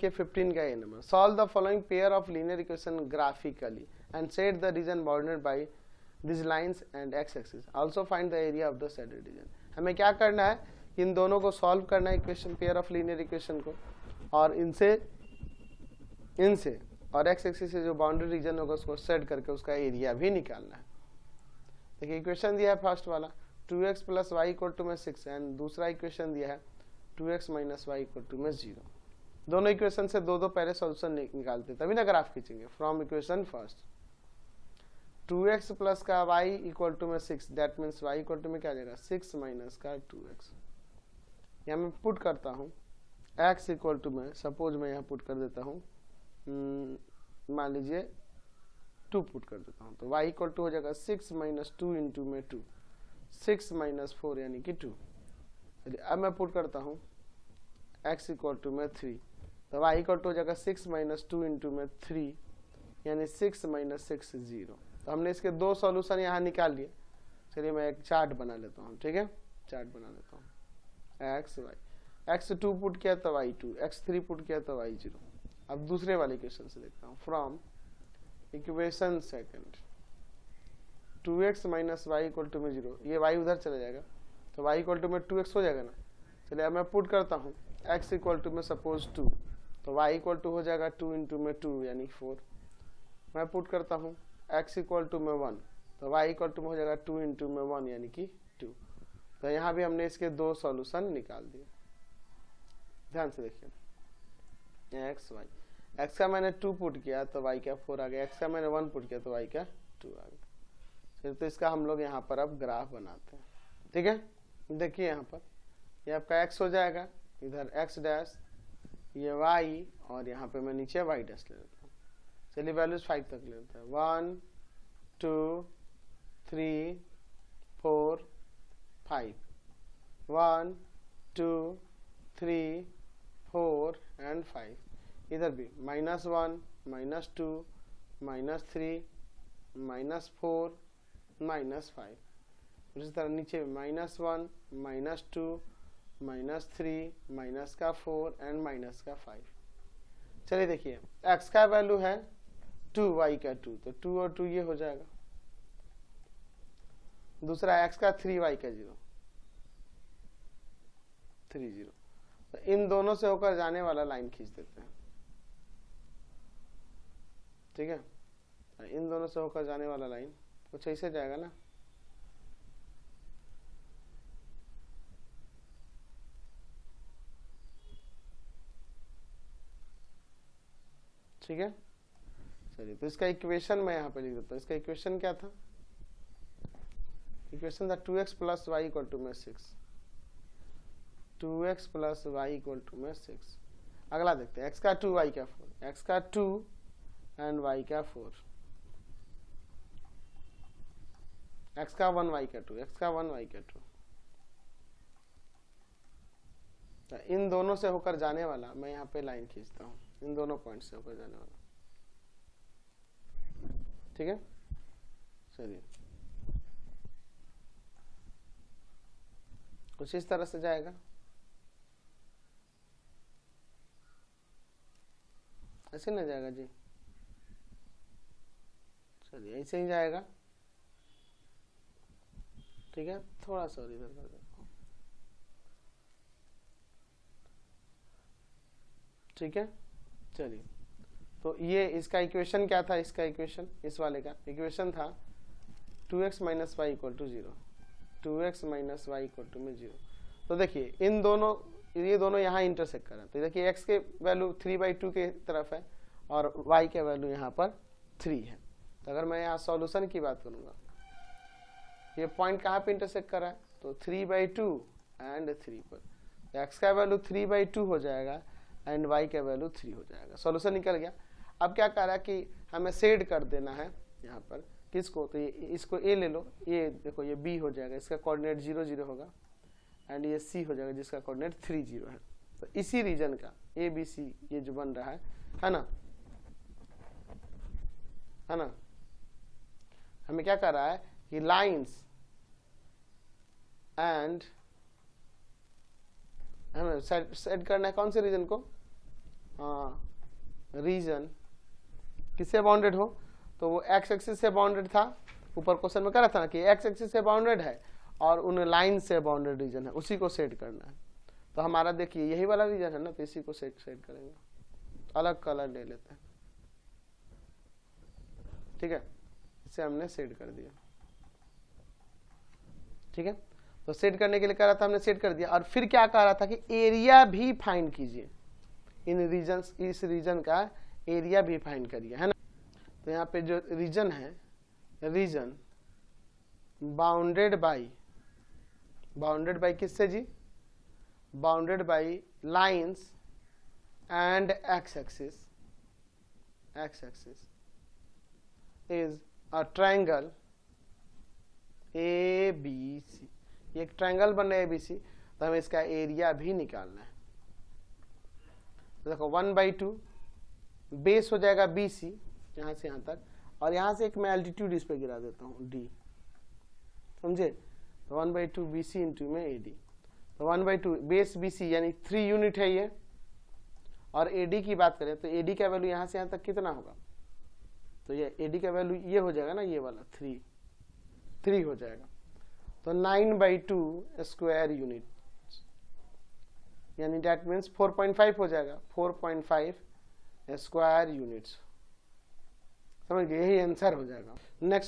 देखिए 15 का ये number, solve the following pair of linear equation graphically and set the reason bounded by this lines and x axis, also find the area of the shaded region. हमें क्या करना है, इन दोनों को solve करना है equation, pair of linear equation को, और इनसे और एक्स एक्सिस से जो बाउंड्री रीजन होगा उसको सेट करके उसका एरिया भी निकालना है। देखिए इक्वेशन दिया है फर्स्ट वाला 2x plus Y equal to में 6 एंड दूसरा इक्वेशन दिया है 2x minus y equal to में 0। दोनों इक्वेशन से दो पहले सॉल्यूशन निकालते तभी ना ग्राफ खींचेंगे। From equation first 2x plus का y इक्वल टू में 6, that means y equal to में क्या आ जाएगा 6 माइनस का 2x। यहाँ मैं पुट करता हूँ x इक्वल टू में, सपोज मैं यहाँ पुट कर देता हूँ, मान लीजिए 2 पुट कर देता हूँ, तो y इक्वल टू हो जाएगा 6 माइनस 2 इंटू में 2, 6 माइनस 4 यानी कि 2। अब मैं पुट करता हूँ x इक्वल टू में 3, तो y इक्वल टू हो जाएगा 6 माइनस 2 इंटू में 3 यानी 6 माइनस 6 0। तो हमने इसके दो सॉल्यूशन यहाँ निकाल लिए। चलिए मैं एक चार्ट बना लेता हूँ, ठीक है, चार्ट बना लेता हूँ। x y, x2 पुट किया तो y2, x3 पुट किया तो y0। अब दूसरे वाले इक्वेशन से देखता हूँ। From equation second 2x minus y equal to में 0, ये y उधर चला जाएगा तो y इक्वल टू में 2x हो जाएगा ना। चलिए अब मैं पुट करता हूँ x इक्वल टू में सपोज 2, तो y इक्वल टू हो जाएगा 2 इंटू में 2 यानी 4। मैं पुट करता हूँ x इक्वल टू में 1, तो y इक्वल टू में हो जाएगा 2 इंटू में 1 यानी कि 2। तो यहाँ भी हमने इसके दो सॉल्यूशन निकाल दिए। ध्यान से देखिए x y, x का मैंने 2 पुट किया तो y का 4 आ गया, x का मैंने 1 पुट किया तो y का 2 आ गया। फिर तो इसका हम लोग यहाँ पर अब ग्राफ बनाते हैं, ठीक है। देखिए यहाँ पर ये आपका x हो जाएगा, इधर x डैश, ये y, और यहाँ पे मैं नीचे y डैश ले लेता हूँ। चलिए वैल्यूज 5 तक ले लेते हैं, 1 2 3 4 5, 1 2 3 4 एंड 5। इधर भी -1 -2 -3 -4 -5। इसी तरह नीचे -1 -2 -3 -4 एंड -5। चलिए देखिए x का वैल्यू है 2, y का 2, तो 2 और 2 ये हो जाएगा। दूसरा x का 3, y का 0, 3 0। तो इन दोनों से होकर जाने वाला लाइन खींच देते हैं, ठीक है। इन दोनों से होकर जाने वाला लाइन कुछ ऐसे जाएगा ना, ठीक है। चलिए तो इसका इक्वेशन मैं यहाँ पे लिख देता हूँ। इसका इक्वेशन क्या था, इक्वेशन था 2x plus Y equal to में 6, 2x plus Y equal to में 6। अगला देखते हैं x का 2 y का 4, x का 2 एंड y का 4, x का 1 y का 2, x का 1 y का 2। तो इन दोनों से होकर जाने वाला मैं यहाँ पे लाइन खींचता हूँ, इन दोनों पॉइंट से होकर जाने वाला, ठीक है। चलिए कुछ इस तरह से जाएगा, ऐसे ना जाएगा जी, चलिए ऐसे ही जाएगा, ठीक है। थोड़ा सा और इधर कर देता हूँ, ठीक है। चलिए तो ये इसका इक्वेशन क्या था, इसका इक्वेशन, इस वाले का इक्वेशन था 2x minus y equal to 0, 2x minus y equal to में 0। तो देखिए इन दोनों, ये दोनों यहाँ इंटरसेक्ट कर रहे हैं। तो देखिए x के वैल्यू 3/2 के तरफ है और y के वैल्यू यहाँ पर 3 है। तो अगर मैं यहाँ सॉल्यूशन की बात करूँगा, ये पॉइंट कहाँ पे इंटरसेक्ट कर रहा है, तो 3/2 एंड 3 पर। तो x का वैल्यू 3/2 हो जाएगा एंड y का वैल्यू 3 हो जाएगा। सॉल्यूशन निकल गया। अब क्या कह रहा है कि हमें शेड कर देना है यहाँ पर किसको, तो ये इसको a ले लो, ये देखो ये b हो जाएगा, इसका कोऑर्डिनेट 0 0 होगा, एंड ये c हो जाएगा जिसका कोऑर्डिनेट 3 0 है। तो इसी रीजन का a b c ये जो बन रहा है ना, है ना। हमें क्या कर रहा है कि लाइंस एंड हमें सेट करना है कौन से रीजन को, हाँ रीजन किससे बाउंडेड हो, तो वो एक्स एक्सिस से बाउंडेड था, ऊपर क्वेश्चन में कह रहा था ना कि एक्स एक्सिस से बाउंडेड है और उन लाइन से बाउंडेड रीजन है, उसी को सेट करना है। तो हमारा देखिए यही वाला रीजन है ना, तो इसी को सेट करेंगे, अलग कलर ले लेते हैं, ठीक है, इसे हमने सेट कर दिया, ठीक है। तो सेट करने के लिए कह रहा था, हमने सेट कर दिया, और फिर क्या कह रहा था कि एरिया भी फाइंड कीजिए, इन रीजन, इस रीजन का एरिया भी फाइंड करिए, है ना। तो यहाँ पे जो रीजन है, रीजन बाउंडेड बाई किससे जी, bounded by lines and x axis is a triangle ABC। ये एक ट्रायंगल बन रहा है ABC, तो हमें इसका एरिया भी निकालना है। तो देखो 1/2 बेस हो जाएगा BC, यहाँ से यहाँ तक, और यहाँ से एक मैं एल्टीट्यूड इस पे गिरा देता हूँ D, समझे। तो 1/2 BC इंटू में AD, तो 1/2 बेस BC यानी 3 यूनिट है ये, और AD की बात करें तो AD का वैल्यू यहाँ से यहाँ तक कितना होगा, तो ये AD का वैल्यू ये हो जाएगा ना, ये वाला 3 हो जाएगा। तो 9/2 स्क्वायर यूनिट, यानी डेट मीन्स 4.5 हो जाएगा, 4.5 स्क्वायर यूनिट्स, समझ गए, यही आंसर हो जाएगा। नेक्स्ट